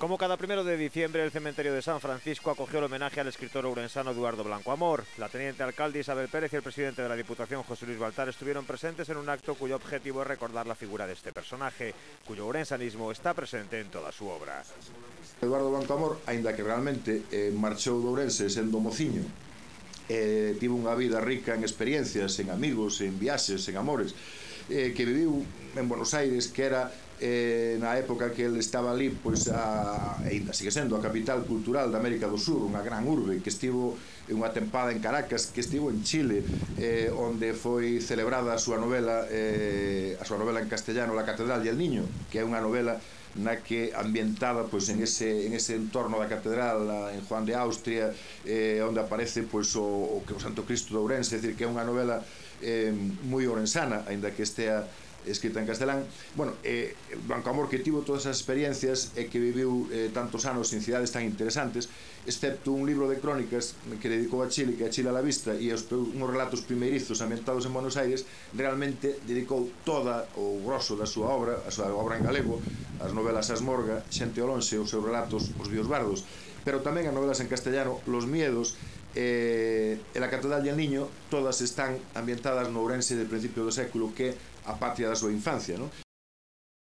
Como cada 1 de diciembre, el cementerio de San Francisco acogió el homenaje al escritor ourensano Eduardo Blanco Amor. La teniente alcalde Isabel Pérez y el presidente de la Diputación, José Luis Baltar, estuvieron presentes en un acto cuyo objetivo es recordar la figura de este personaje, cuyo ourensanismo está presente en toda su obra. Eduardo Blanco Amor, aínda que realmente marchou de Ourense sendo mociño, tivo unha vida rica en experiencias, en amigos, en viaxes, en amores, que viviu en Buenos Aires, que era na época que ele estaba ali, pois ainda sigue sendo a capital cultural da América do Sur, unha gran urbe, que estivo unha tempada en Caracas, que estivo en Chile, onde foi celebrada a súa novela en castellano, La Catedral y el Niño, que é unha novela na que ambientada pois en ese entorno da catedral en Juan de Austria, onde aparece pois o Santo Cristo de Ourense, é dicir, que é unha novela moi ourensana, aínda que estea escrita en castelán. Bueno, Blanco Amor, que tivo todas as experiencias e que viviu tantos anos en cidades tan interesantes, excepto un libro de crónicas que dedicou a Chile, que é Chile a la vista, e uns relatos primeirizos ambientados en Buenos Aires, realmente dedicou toda o grosso da súa obra, a súa obra en galego, as novelas Asmorga, Xente ao lonxe, os seus relatos Os Víos Bardos, pero tamén as novelas en castellano Los Miedos e La Catedral y el Niño, todas están ambientadas no Ourense de principio do século, que a patria da súa infancia, non?